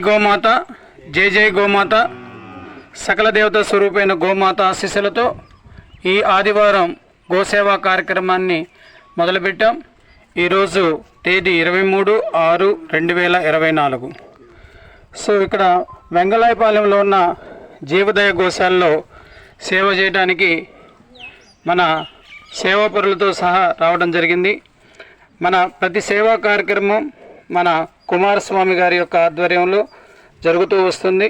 గోమాత, జై జై గోమాత. సకల దేవత స్వరూపైన గోమాత ఆశీస్సులతో ఈ ఆదివారం గోసేవా కార్యక్రమాన్ని మొదలుపెట్టాం. ఈరోజు తేదీ 23/6/2024. సో ఇక్కడ వెంగళాయపాలెంలో ఉన్న జీవదయ గోశాలలో సేవ చేయడానికి మన సేవాపరులతో సహా రావడం జరిగింది. మన ప్రతి సేవా కార్యక్రమం మన కుమారస్వామి గారి యొక్క ఆధ్వర్యంలో జరుగుతూ వస్తుంది.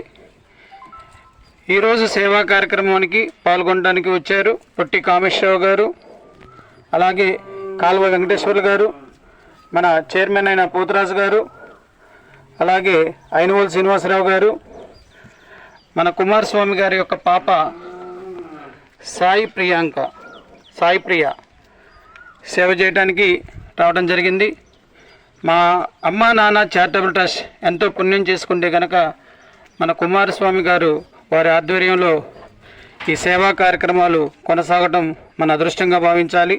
ఈరోజు సేవా కార్యక్రమానికి పాల్గొనడానికి వచ్చారు పొట్టి కామేశ్వరరావు గారు, అలాగే కాల్వ వెంకటేశ్వర్లు గారు, మన చైర్మన్ అయిన పోతురాజు గారు, అలాగే అయినవోలు శ్రీనివాసరావు గారు, మన కుమారస్వామి గారి యొక్క పాప సాయి ప్రియ సేవ చేయడానికి రావడం జరిగింది. మా అమ్మా నాన్న చారిటబుల్ ట్రస్ట్ ఎంతో పుణ్యం చేసుకుంటే కనుక మన కుమారస్వామి గారు వారి ఆధ్వర్యంలో ఈ సేవా కార్యక్రమాలు కొనసాగటం మన అదృష్టంగా భావించాలి.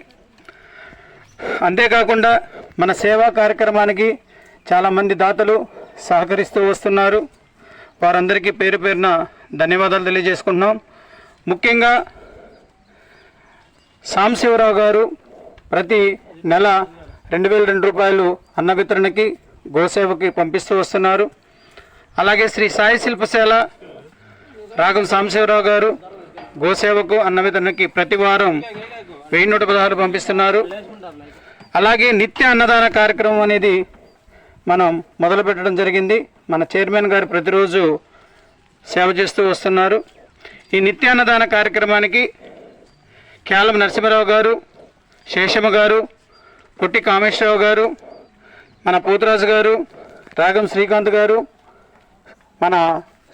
అంతేకాకుండా మన సేవా కార్యక్రమానికి చాలామంది దాతలు సహకరిస్తూ వస్తున్నారు. వారందరికీ పేరు పేరున ధన్యవాదాలు తెలియజేసుకుంటున్నాం. ముఖ్యంగా సాంశివరావు గారు ప్రతి నెల 2002 రూపాయలు అన్న వితరణకి గోసేవకి పంపిస్తూ వస్తున్నారు. అలాగే శ్రీ సాయి శిల్పశాల రాగం సాంశివరావు గారు గోసేవకు అన్న వితరణకి ప్రతి వారం 1116 పంపిస్తున్నారు. అలాగే నిత్య అన్నదాన కార్యక్రమం అనేది మనం మొదలు పెట్టడం జరిగింది. మన చైర్మన్ గారు ప్రతిరోజు సేవ చేస్తూ వస్తున్నారు. ఈ నిత్య అన్నదాన కార్యక్రమానికి క్యాలం నరసింహరావు గారు, శేషమ్మ గారు, పొట్టి కామేశ్వరరావు గారు, మన పోతురాజు గారు, రాగం శ్రీకాంత్ గారు, మన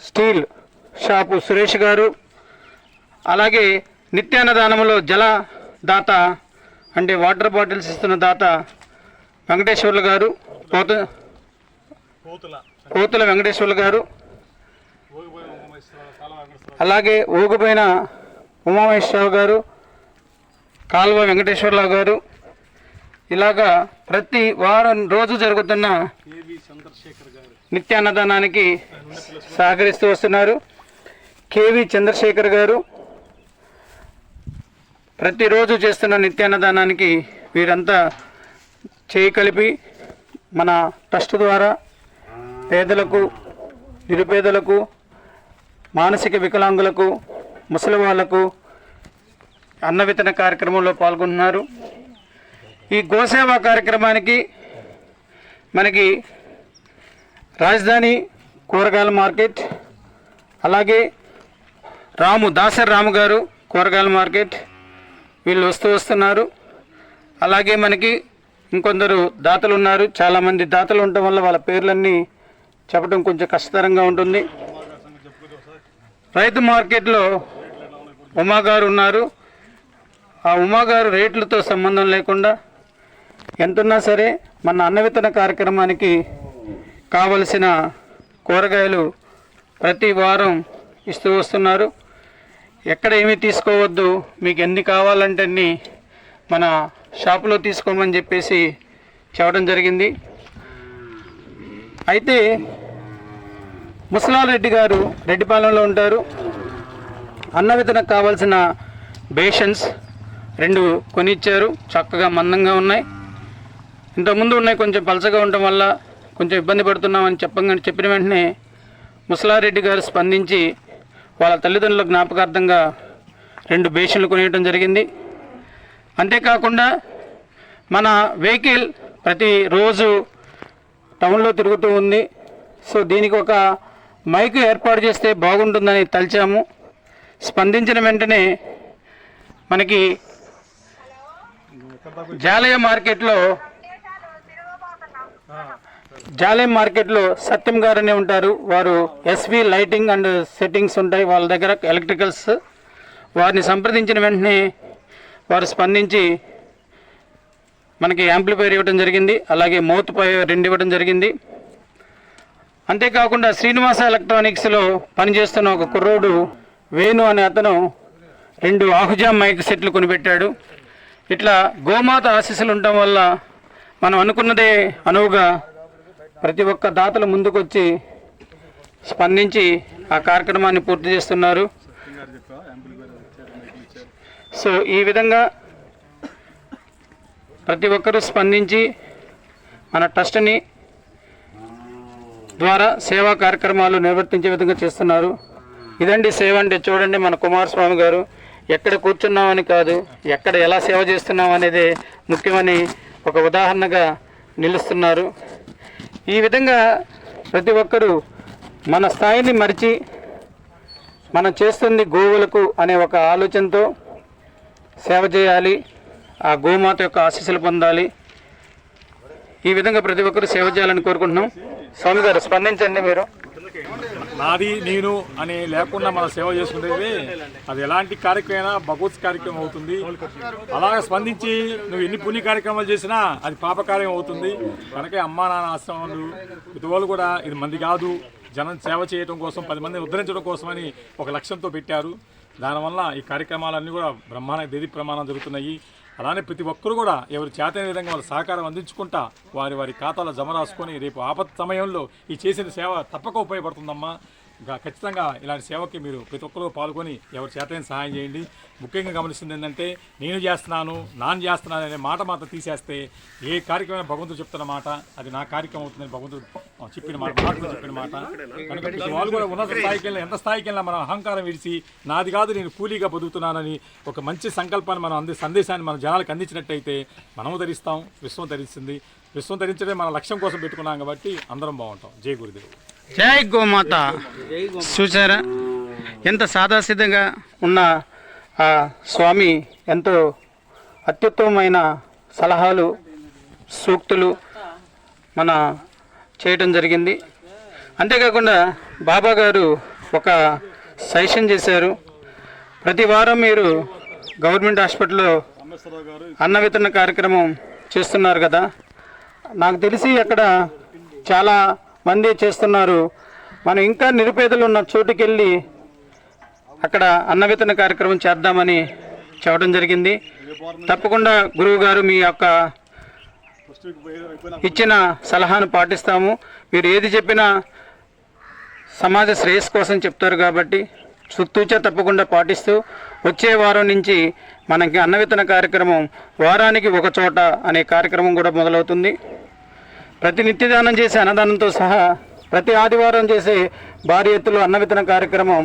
స్టీల్ షాపు సురేష్ గారు, అలాగే నిత్యాన్నదానంలో జల దాత అంటే వాటర్ బాటిల్స్ ఇస్తున్న దాత వెంకటేశ్వర్లు గారు, పోతుల వెంకటేశ్వర్లు గారు, అలాగే ఊగుపోయిన ఉమామహేశ్వరరావు గారు, కాల్వ వెంకటేశ్వరరావు గారు, ఇలాగా ప్రతి వారం రోజు జరుగుతున్న నిత్యాన్నదానానికి సహకరిస్తూ వస్తున్నారు. కేవి చంద్రశేఖర్ గారు ప్రతిరోజు చేస్తున్న నిత్యాన్నదానానికి వీరంతా చేయి కలిపి మన ట్రస్ట్ ద్వారా పేదలకు, నిరుపేదలకు, మానసిక వికలాంగులకు, ముసలి వాళ్లకు అన్న వితరణ కార్యక్రమంలో పాల్గొంటున్నారు. ఈ గోసేవా కార్యక్రమానికి మనకి రాజధాని కూరగాయల మార్కెట్, అలాగే దాసరి రాము గారు కూరగాయల మార్కెట్ వీళ్ళు వస్తున్నారు. అలాగే మనకి ఇంకొందరు దాతలు ఉన్నారు. చాలామంది దాతలు ఉండటం వల్ల వాళ్ళ పేర్లన్నీ చెప్పడం కొంచెం కష్టతరంగా ఉంటుంది. రైతు మార్కెట్లో ఉమా గారు ఉన్నారు. ఆ ఉమా గారు రేట్లతో సంబంధం లేకుండా ఎంతున్నా సరే మన అన్న వితరణ కార్యక్రమానికి కావలసిన కూరగాయలు ప్రతి వారం ఇస్తూ వస్తున్నారు. ఎక్కడ ఏమీ తీసుకోవద్దు, మీకు ఎన్ని కావాలంటే అన్ని మన షాపులో తీసుకోమని చెప్పేసి చెప్పడం జరిగింది. అయితే ముసలారెడ్డి గారు రెడ్డిపాలెంలో ఉంటారు. అన్న వితరణకు కావాల్సిన బేషన్స్ 2 కొనిచ్చారు. చక్కగా మందంగా ఉన్నాయి. ఇంతకుముందు ఉన్నాయి కొంచెం పలచగా ఉండటం వల్ల కొంచెం ఇబ్బంది పడుతున్నామని చెప్పిన వెంటనే ముసలారెడ్డి గారు స్పందించి వాళ్ళ తల్లిదండ్రుల జ్ఞాపకార్థంగా 2 బేషన్లు కొనియడం జరిగింది. అంతేకాకుండా మన వెహికల్ ప్రతిరోజు టౌన్లో తిరుగుతూ ఉంది. సో దీనికి ఒక మైక్ ఏర్పాటు చేస్తే బాగుంటుందని తలిచాము. స్పందించిన వెంటనే మనకి జాలయ మార్కెట్లో సత్యం గారనే ఉంటారు. వారు ఎస్వి లైటింగ్ అండ్ సెట్టింగ్స్ ఉంటాయి వాళ్ళ దగ్గర, ఎలక్ట్రికల్స్. వారిని సంప్రదించిన వెంటనే వారు స్పందించి మనకి యాంప్లిఫైర్ ఇవ్వడం జరిగింది. అలాగే మౌత్ పై 2 ఇవ్వడం జరిగింది. అంతేకాకుండా శ్రీనివాస ఎలక్ట్రానిక్స్లో పనిచేస్తున్న ఒక కుర్రోడు వేణు అనే అతను 2 ఆహుజా మైక్ సెట్లు కొనిపెట్టాడు. ఇట్లా గోమాత ఆశీస్సులు ఉండటం వల్ల మనం అనుకున్నదే అనువుగా ప్రతి ఒక్క దాతలు ముందుకొచ్చి స్పందించి ఆ కార్యక్రమాన్ని పూర్తి చేస్తున్నారు. సో ఈ విధంగా ప్రతి ఒక్కరూ స్పందించి మన ట్రస్ట్ని ద్వారా సేవా కార్యక్రమాలు నిర్వర్తించే విధంగా చేస్తున్నారు. ఇదండి సేవ అంటే. చూడండి, మన కుమారస్వామి గారు ఎక్కడ కూర్చున్నామని కాదు, ఎక్కడ ఎలా సేవ చేస్తున్నాం అనేది ముఖ్యమని ఒక ఉదాహరణగా నిలుస్తున్నారు. ఈ విధంగా ప్రతి ఒక్కరూ మన స్థాయిని మరిచి మనం చేస్తుంది గోవులకు అనే ఒక ఆలోచనతో సేవ చేయాలి, ఆ గోమాత యొక్క ఆశీస్సులు పొందాలి. ఈ విధంగా ప్రతి ఒక్కరూ సేవ చేయాలని కోరుకుంటున్నాం. స్వామి గారు స్పందించండి. మీరు నాది నేను అని లేకుండా మనం సేవ చేసుకునేది అది ఎలాంటి కార్యక్రమం భగవత్ కార్యక్రమం అవుతుంది. అలాగే స్పందించి నువ్వు ఎన్ని పుణ్య కార్యక్రమాలు చేసినా అది పాపకార్యం అవుతుంది. కనుక అమ్మా నాన్న ఆశ్రమాలు ఇటువలు కూడా ఇది మంది కాదు, జనం సేవ చేయడం కోసం 10 మందిని ఉద్ధరించడం కోసమని ఒక లక్ష్యంతో పెట్టారు. దానివల్ల ఈ కార్యక్రమాలన్నీ కూడా దేదీ ప్రమాణం జరుగుతున్నాయి. అలానే ప్రతి ఒక్కరు కూడా ఎవరు చేతైన విధంగా వాళ్ళ సహకారం అందించుకుంటా వారి ఖాతాలో జమ రాసుకొని రేపు ఆపత్ సమయంలో ఈ చేసిన సేవ తప్పక ఉపయోగపడుతుందమ్మా. ఖచ్చితంగా ఇలాంటి సేవకి మీరు ప్రతి ఒక్కరూ పాల్గొని ఎవరు చేతైన సహాయం చేయండి. ముఖ్యంగా గమనిస్తుంది ఏంటంటే నేను చేస్తున్నాను నాన్న చేస్తున్నాను అనే మాట మాత్రం తీసేస్తే ఏ కార్యక్రమం భగవంతుడు చెప్తున్న మాట అది నా కార్యక్రమం అవుతుందని భగవంతుడు చెప్పిన మాట చెప్పిన మాట. కనుక వాళ్ళు కూడా ఉన్నత స్థాయికి వెళ్ళిన ఎంత స్థాయికి వెళ్ళినా మనం అహంకారం విడిచి నాది కాదు నేను కూలీగా బతుకుతున్నానని ఒక మంచి సంకల్పాన్ని మనం సందేశాన్ని మన జనాలకు అందించినట్టయితే మనము ధరిస్తాం, విశ్వం ధరిస్తుంది. విశ్వం ధరించడే మన లక్ష్యం కోసం పెట్టుకున్నాం కాబట్టి అందరం బాగుంటాం. జై గురుదేవ్. జై గోమాత. చూసారా ఎంత సాదాసిద్ధంగా ఉన్న ఆ స్వామి ఎంతో అత్యుత్తమమైన సలహాలు సూక్తులు మన చేయటం జరిగింది. అంతేకాకుండా బాబా గారు ఒక సజెషన్ చేశారు. ప్రతి వారం మీరు గవర్నమెంట్ హాస్పిటల్లో అన్న వితరణ కార్యక్రమం చేస్తున్నారు కదా, నాకు తెలిసి అక్కడ చాలా మంది చేస్తున్నారు. మనం ఇంకా నిరుపేదలు ఉన్న చోటుకి వెళ్ళి అక్కడ అన్న వితరణ కార్యక్రమం చేద్దామని చెప్పడం జరిగింది. తప్పకుండా గురువు గారు మీ యొక్క ఇచ్చిన సలహాను పాటిస్తాము. మీరు ఏది చెప్పినా సమాజ శ్రేయస్సు కోసం చెప్తారు కాబట్టి తూచా తప్పకుండా పాటిస్తూ వచ్చే వారం నుంచి మనకి అన్న వితరణ కార్యక్రమం వారానికి ఒక చోట అనే కార్యక్రమం కూడా మొదలవుతుంది. ప్రతి నిత్యదానం చేసే అన్నదానంతో సహా ప్రతి ఆదివారం చేసే భారీ ఎత్తులో అన్న వితరణ కార్యక్రమం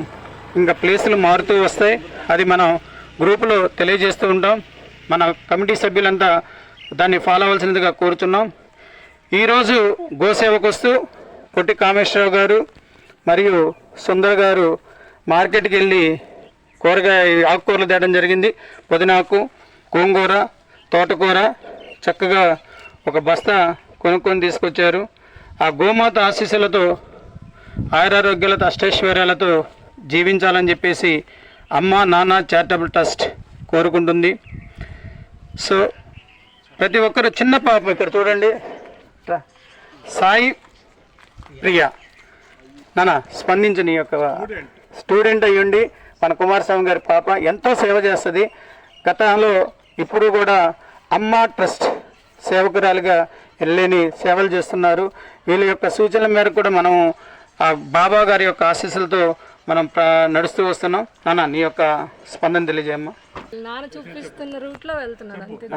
ఇంకా ప్లేసులు మారుతూ వస్తాయి. అది మనం గ్రూపులో తెలియజేస్తూ ఉంటాం. మన కమిటీ సభ్యులంతా దాన్ని ఫాలో అవ్వాల్సినదిగా కోరుతున్నాం. ఈరోజు గోసేవకు వస్తూ పొట్టి కామేశ్వరరావు గారు మరియు సుందర్ గారు మార్కెట్కి వెళ్ళి ఆకుకూరలు తేయడం జరిగింది. పుదీనాకు, గోంగూర, తోటకూర చక్కగా ఒక బస్తా కొనుక్కొని తీసుకొచ్చారు. ఆ గోమాత ఆశీస్సులతో ఆయురారోగ్యాలతో అష్టైశ్వర్యాలతో జీవించాలని చెప్పేసి అమ్మ నాన్న చారిటబుల్ ట్రస్ట్ కోరుకుంటుంది. సో ప్రతి ఒక్కరు చిన్న పాప ఇక్కడ చూడండి, సాయి ప్రియ నాన్న స్పందించు. నీ యొక్క స్టూడెంట్ అయ్యుండి మన కుమారస్వామి గారి పాప ఎంతో సేవ చేస్తుంది. గతంలో ఇప్పుడు కూడా అమ్మ ట్రస్ట్ సేవకురాలుగా వెళ్ళని సేవలు చేస్తున్నారు. వీళ్ళ యొక్క సూచనల మేరకు కూడా మనం ఆ బాబా గారి యొక్క ఆశీస్సులతో మనం నడుస్తూ వస్తున్నాం. నాన్న నీ యొక్క స్పందన తెలియజేయమ్మా. నాన్న చూపిస్తున్న రూట్లో వెళ్తున్నాను అంతే.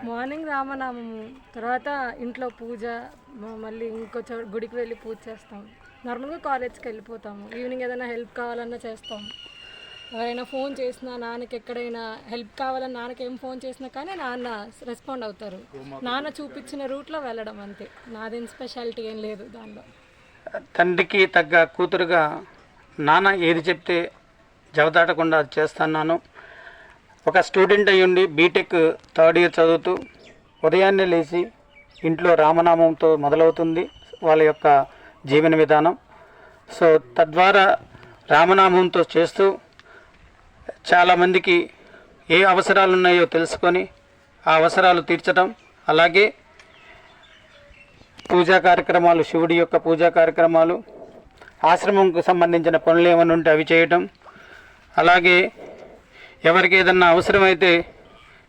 మార్నింగ్ రామనామము, తర్వాత ఇంట్లో పూజ, మళ్ళీ ఇంకో గుడికి వెళ్ళి పూజ చేస్తాం. నార్మల్గా కాలేజ్కి వెళ్ళిపోతాము. ఈవినింగ్ ఏదైనా హెల్ప్ కావాలన్నా చేస్తాం. ఎవరైనా ఫోన్ చేసినా, నాన్నకి ఎక్కడైనా హెల్ప్ కావాలని నాన్నకి ఏం ఫోన్ చేసినా కానీ నాన్న రెస్పాండ్ అవుతారు. నాన్న చూపించిన రూట్లో వెళ్ళడం అంతే. నాదేం స్పెషాలిటీ ఏం లేదు దానిలో. తండ్రికి తగ్గ కూతురుగా నాన్న ఏది చెప్తే జవదాటకుండా చేస్తున్నాను. ఒక స్టూడెంట్ అయ్యుండి బీటెక్ థర్డ్ ఇయర్ చదువుతూ ఉదయాన్నే లేచి ఇంట్లో రామనామంతో మొదలవుతుంది వాళ్ళ యొక్క జీవన విధానం. సో తద్వారా రామనామంతో చేస్తూ చాలామందికి ఏ అవసరాలు ఉన్నాయో తెలుసుకొని ఆ అవసరాలు తీర్చడం, అలాగే పూజా కార్యక్రమాలు, శివుడి యొక్క పూజా కార్యక్రమాలు, ఆశ్రమంకు సంబంధించిన పనులు ఏమైనా ఉంటే అవి చేయటం, అలాగే ఎవరికి ఏదన్నా అవసరమైతే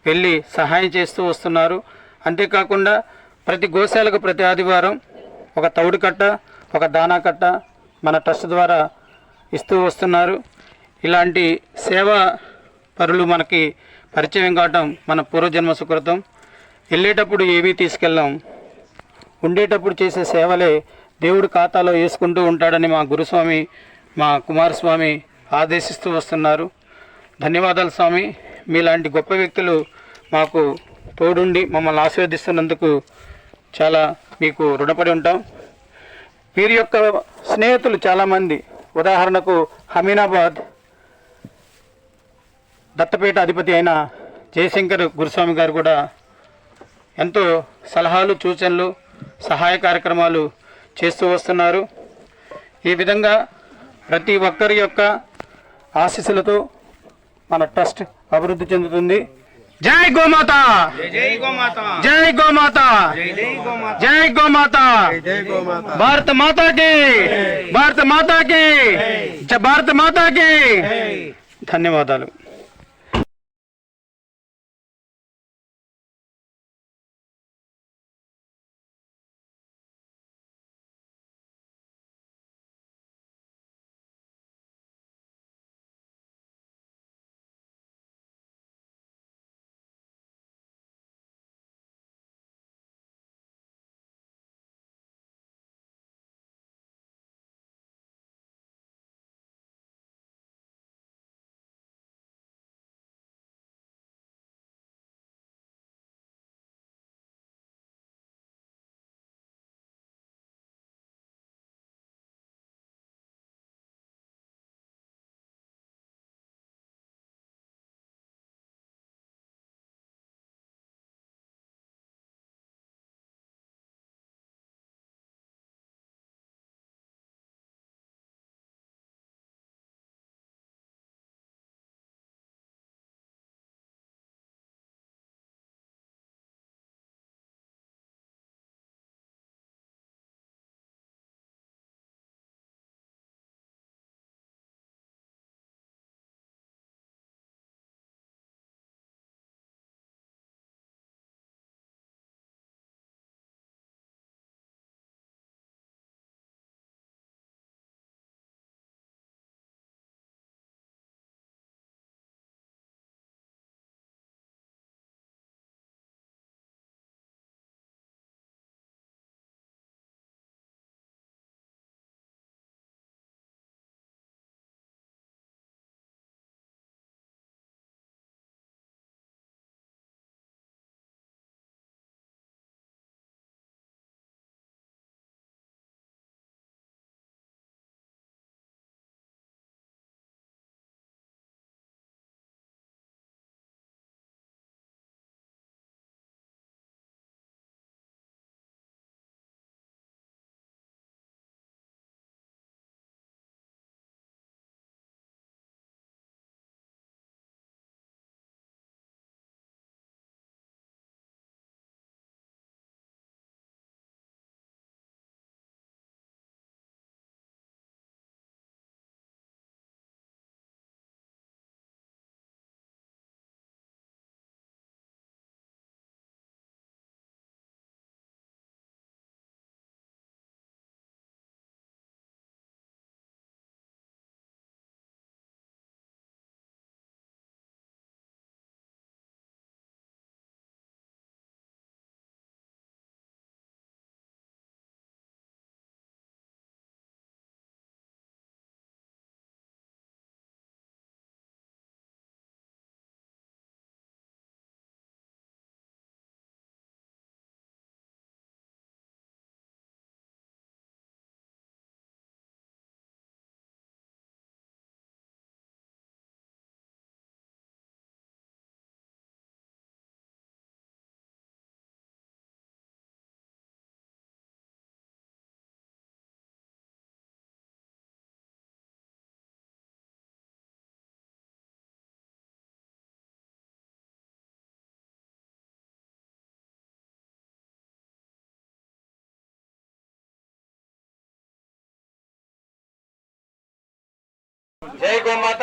వెళ్ళి సహాయం చేస్తూ వస్తున్నారు. అంతేకాకుండా ప్రతి గోశాలకు ప్రతి ఆదివారం ఒక తౌడు కట్ట, ఒక దానా కట్ట మన ట్రస్ట్ ద్వారా ఇస్తూ వస్తున్నారు. ఇలాంటి సేవా పరులు మనకి పరిచయం కావటం మన పూర్వజన్మ సుకృతం. వెళ్ళేటప్పుడు ఏమీ తీసుకెళ్ళాం, ఉండేటప్పుడు చేసే సేవలే దేవుడు ఖాతాలో వేసుకుంటూ ఉంటాడని మా గురుస్వామి, మా కుమారస్వామి ఆదేశిస్తూ వస్తున్నారు. ధన్యవాదాలు స్వామి. మీలాంటి గొప్ప వ్యక్తులు మాకు తోడుండి మమ్మల్ని ఆశీర్వదిస్తున్నందుకు చాలా మీకు రుణపడి ఉంటాం. వీరి యొక్క స్నేహితులు చాలామంది, ఉదాహరణకు హమీనాబాద్ దత్తపేట అధిపతి అయిన జయశంకర్ గురుస్వామి గారు కూడా ఎంతో సలహాలు, సూచనలు, సహాయ కార్యక్రమాలు చేస్తూ వస్తున్నారు. ఈ విధంగా ప్రతి ఒక్కరి యొక్క ఆశీస్సులతో మన ట్రస్ట్ అభివృద్ధి చెందుతుంది. జై గోమాత, జై గోమాత, జై గోమాత, జై గోమాత, భారత మాతాకి, భారత మాతాకి, భారత మాతాకి. ధన్యవాదాలు. జై గోమాత,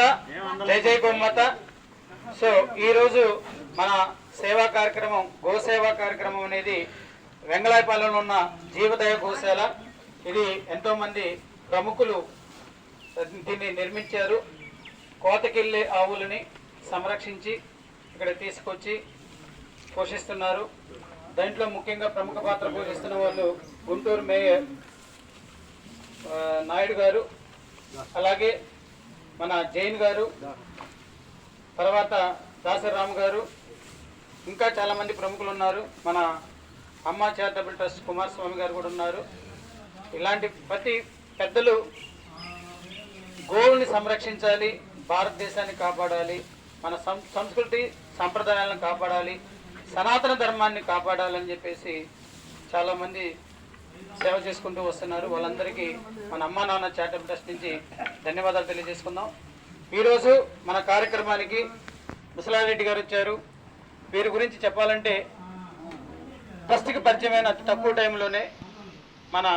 జై జై గోమాత. సో ఈరోజు మన సేవా కార్యక్రమం గోసేవా కార్యక్రమం అనేది వెంగళాయపాలెంలో ఉన్న జీవదయ గోశాల. ఇది ఎంతోమంది ప్రముఖులు దీన్ని నిర్మించారు. కోతకెళ్ళే ఆవులని సంరక్షించి ఇక్కడ తీసుకొచ్చి పోషిస్తున్నారు. దాంట్లో ముఖ్యంగా ప్రముఖ పాత్ర పోషిస్తున్న వాళ్ళు గుంటూరు మేయర్ నాయుడు గారు, అలాగే మన జైన్ గారు, తర్వాత దాసరాము గారు, ఇంకా చాలామంది ప్రముఖులు ఉన్నారు. మన అమ్మ చారిటబుల్ ట్రస్ట్ కుమారస్వామి గారు కూడా ఉన్నారు. ఇలాంటి ప్రతి పెద్దలు గోవుల్ని సంరక్షించాలి, భారతదేశాన్ని కాపాడాలి, మన సంస్కృతి సంప్రదాయాలను కాపాడాలి, సనాతన ధర్మాన్ని కాపాడాలని చెప్పేసి చాలామంది సేవ చేసుకుంటూ వస్తున్నారు. వాళ్ళందరికీ మన అమ్మా నాన్న చారిటబుల్ ట్రస్ట్ నుంచి ధన్యవాదాలు తెలియజేసుకుందాం. ఈరోజు మన కార్యక్రమానికి ముసలారెడ్డి గారు వచ్చారు. వీరి గురించి చెప్పాలంటే ట్రస్ట్కి పరిచయమైన అతి తక్కువ టైంలోనే మన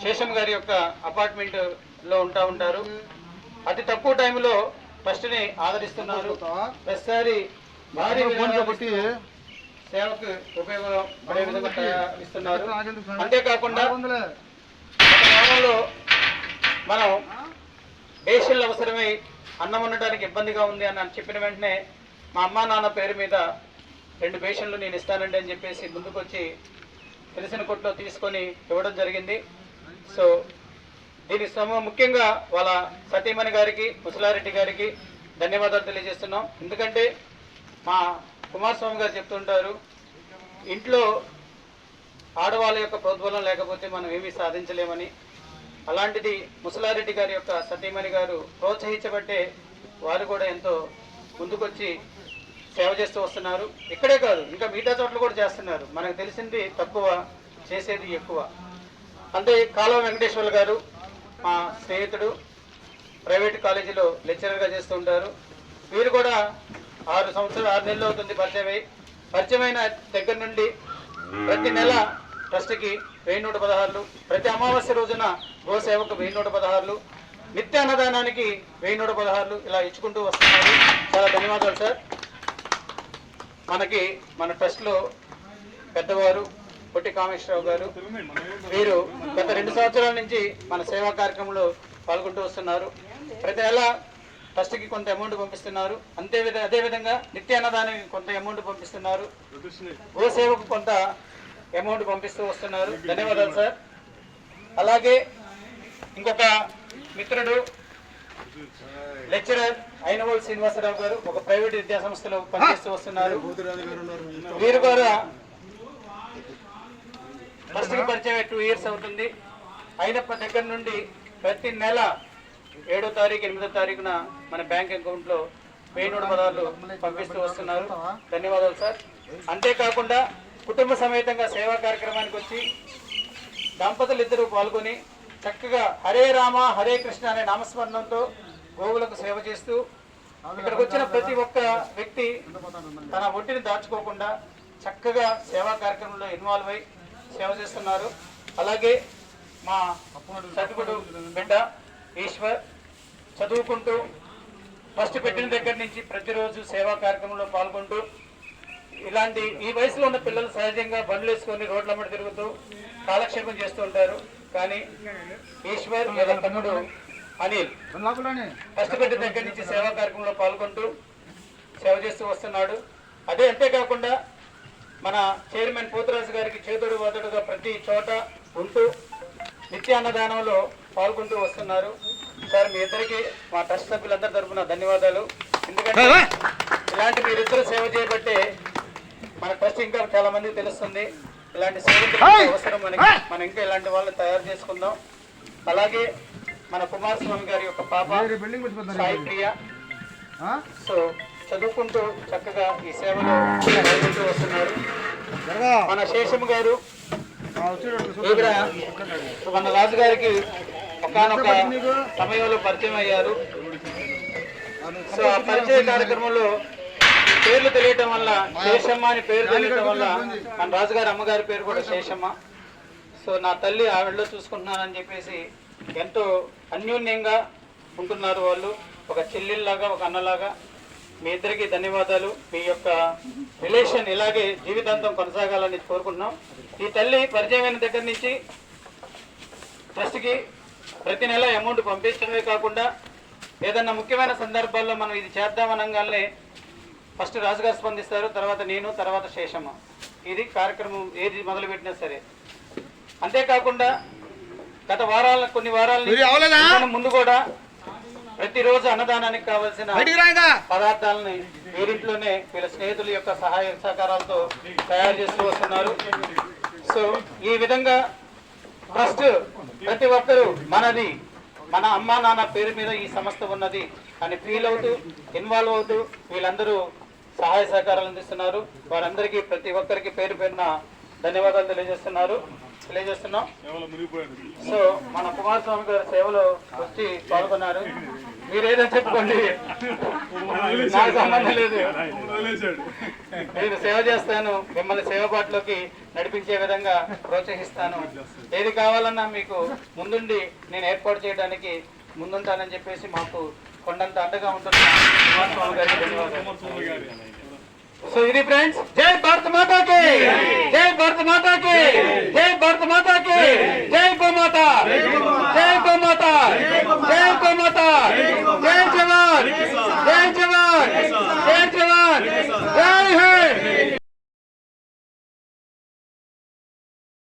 శేషం గారి యొక్క అపార్ట్మెంట్లో ఉంటారు. అతి తక్కువ టైంలో ట్రస్ట్ని ఆదరిస్తున్నారు. ప్రతిసారి భారీ సేవకు ఉపయోగపడే విధంగా ఇస్తున్నారు. అంతేకాకుండా గ్రామంలో మనం బేషన్లు అవసరమై అన్నం ఉండటానికి ఇబ్బందిగా ఉంది అని చెప్పిన వెంటనే మా అమ్మా నాన్న పేరు మీద 2 బేషన్లు నేను ఇస్తానండి అని చెప్పేసి ముందుకొచ్చి తెలిసిన కొట్లో తీసుకొని ఇవ్వడం జరిగింది. సో దీనికి ముఖ్యంగా వాళ్ళ సతీమణి గారికి, ముసలారెడ్డి గారికి ధన్యవాదాలు తెలియజేస్తున్నాం. ఎందుకంటే మా కుమారస్వామి గారు చెప్తుంటారు, ఇంట్లో ఆడవాళ్ళ యొక్క ప్రోద్బలం లేకపోతే మనం ఏమీ సాధించలేమని. అలాంటిది ముసలారెడ్డి గారి యొక్క సతీమణి గారు ప్రోత్సహించబట్టే వారు కూడా ఎంతో ముందుకొచ్చి సేవ చేస్తూ వస్తున్నారు. ఇక్కడే కాదు, ఇంకా మిగతా చోట్ల కూడా చేస్తున్నారు. మనకు తెలిసింది తక్కువ, చేసేది ఎక్కువ. అంతే కాలువ వెంకటేశ్వర్లు గారు మా స్నేహితుడు, ప్రైవేట్ కాలేజీలో లెక్చరర్గా చేస్తూ ఉంటారు. వీరు కూడా 6 నెలలు అవుతుంది పరిచయమైన దగ్గర నుండి ప్రతి నెల ట్రస్ట్కి 1116, ప్రతి అమావాస్య రోజున గోసేవకు 1116, నిత్య అన్నదానానికి 1116 ఇలా ఇచ్చుకుంటూ వస్తున్నారు. చాలా ధన్యవాదాలు సార్. మన ట్రస్ట్లో పెద్దవారు పొట్టి కామేశ్వరరావు గారు, వీరు గత 2 సంవత్సరాల నుంచి మన సేవా కార్యక్రమంలో పాల్గొంటూ వస్తున్నారు. ప్రతి నెల ట్రస్ట్కి కొంత అమౌంట్ పంపిస్తున్నారు. అదేవిధంగా నిత్య అన్నదానానికి కొంత అమౌంట్ పంపిస్తున్నారు. గోసేవకు కొంత అమౌంట్ పంపిస్తూ వస్తున్నారు. ధన్యవాదాలు సార్. అలాగే ఇంకొక మిత్రుడు లెక్చరర్ అయినవోలు శ్రీనివాసరావు గారు ఒక ప్రైవేట్ విద్యా సంస్థలో పనిచేస్తూ వస్తున్నారు. వీరు కూడా ట్రస్ట్కి పరిచయం 2 ఇయర్స్ అవుతుంది. అయినప్పటి దగ్గర నుండి ప్రతి నెల 7వ తారీఖు 8వ తారీఖున మన బ్యాంక్ అకౌంట్లో 1116 పంపిస్తూ వస్తున్నారు. ధన్యవాదాలు సార్. అంతేకాకుండా కుటుంబ సమేతంగా సేవా కార్యక్రమానికి వచ్చి దంపతులు ఇద్దరు పాల్గొని చక్కగా హరే రామ హరే కృష్ణ అనే నామస్మరణంతో గోవులకు సేవ చేస్తూ ఇక్కడికి వచ్చిన ప్రతి ఒక్క వ్యక్తి తన ఒంటిని దాచుకోకుండా చక్కగా సేవా కార్యక్రమంలో ఇన్వాల్వ్ అయి సేవ చేస్తున్నారు. అలాగే మా సతుకుడు బిడ్డ ఈశ్వర్ చదువుకుంటూ ఫస్ట్ పెట్టిన దగ్గర నుంచి ప్రతిరోజు సేవా కార్యక్రమంలో పాల్గొంటూ ఈ వయసులో ఉన్న పిల్లలు సహజంగా బండ్లు వేసుకొని రోడ్ల తిరుగుతూ కాలక్షేపం చేస్తూ ఉంటారు. కానీ ఈశ్వర్ లేదా తమ్ముడు అనిల్ ఫస్ట్ పెట్టిన దగ్గర నుంచి సేవా కార్యక్రమంలో పాల్గొంటూ సేవ చేస్తూ వస్తున్నాడు. అంతేకాకుండా మన చైర్మన్ పోతురాజు గారికి చేతుడు వదడుగా ప్రతి చోట ఉంటూ నిత్య అన్నదానంలో పాల్గొంటూ వస్తున్నారు. సార్ మీ ఇద్దరికి మా ట్రస్ట్ సభ్యులందరి తరఫున ధన్యవాదాలు. ఎందుకంటే ఇలాంటి మీరిద్దరు సేవ చేయబట్టే మన ట్రస్ట్ ఇంకా చాలా మందికి తెలుస్తుంది. ఇలాంటి సేవలు అవసరం మనం ఇంకా ఇలాంటి వాళ్ళని తయారు చేసుకుందాం. అలాగే మన కుమారస్వామి గారి యొక్క పాప సాయి ప్రియ సో చదువుకుంటూ చక్కగా ఈ సేవలో పాల్గొంటూ వస్తున్నారు. మన శేషం గారు ఇక్కడ మన రాజు గారికి ఒకనొక సమయంలో పరిచయం అయ్యారు. సో ఆ పరిచయ కార్యక్రమంలో పేర్లు తెలియటం వల్ల శేషమ్మ అని పేరు తెలియటం వల్ల మన రాజుగారి అమ్మగారి పేరు కూడా శేషమ్మ. సో నా తల్లి ఆవిడలో చూసుకుంటున్నానని చెప్పేసి ఎంతో అన్యోన్యంగా ఉంటున్నారు వాళ్ళు. ఒక చెల్లెల్లాగా, ఒక అన్నలాగా మీ ఇద్దరికి ధన్యవాదాలు. మీ యొక్క రిలేషన్ ఇలాగే జీవితాంతం కొనసాగాలని కోరుకుంటున్నాం. ఈ తల్లి పరిచయమైన దగ్గర నుంచి ట్రస్ట్కి ప్రతి నెల అమౌంట్ పంపించడమే కాకుండా ఏదన్నా ముఖ్యమైన సందర్భాల్లో మనం ఇది చేద్దామనగానే ఫస్ట్ రాజుగారు స్పందిస్తారు, తర్వాత నేను, తర్వాత శేషమ్మ. ఇది కార్యక్రమం ఏది మొదలుపెట్టినా సరే. అంతేకాకుండా గత కొన్ని వారాల ముందు కూడా ప్రతిరోజు అన్నదానానికి కావాల్సిన పదార్థాలని వీరింట్లోనే వీళ్ళ స్నేహితుల యొక్క సహాయ సహకారాలతో తయారు చేస్తూ వస్తున్నారు. సో ఈ విధంగా ఫస్ట్ ప్రతి ఒక్కరూ మనది, మన అమ్మా నాన్న పేరు మీద ఈ సంస్థ ఉన్నది అని ఫీల్ అవుతూ ఇన్వాల్వ్ అవుతూ వీళ్ళందరూ సహాయ సహకారాలు అందిస్తున్నారు. వారందరికీ ప్రతి ఒక్కరికి పేరు పేరున ధన్యవాదాలు తెలియజేస్తున్నాం. సో మన కుమారస్వామి గారి సేవలో వచ్చి పాల్గొన్నారు. మీరేదో చెప్పుకోండి, నాకు సంబంధం లేదు. నేను సేవ చేస్తాను, మిమ్మల్ని సేవ బాటలోకి నడిపించే విధంగా ప్రోత్సహిస్తాను. ఏది కావాలన్నా మీకు ముందుండి నేను ఏర్పాటు చేయడానికి ముందుంటానని చెప్పేసి మాకు కొండంత అండగా ఉంటున్న కుమారస్వామి గారికి ధన్యవాదాలు. సో ఇది ఫ్రెండ్స్, జై భారత మాతాకి, జై భారత మాతాకి, జై భారత మాతాకి, జై గోమాత, జై గోమాత, జై గోమాత, జై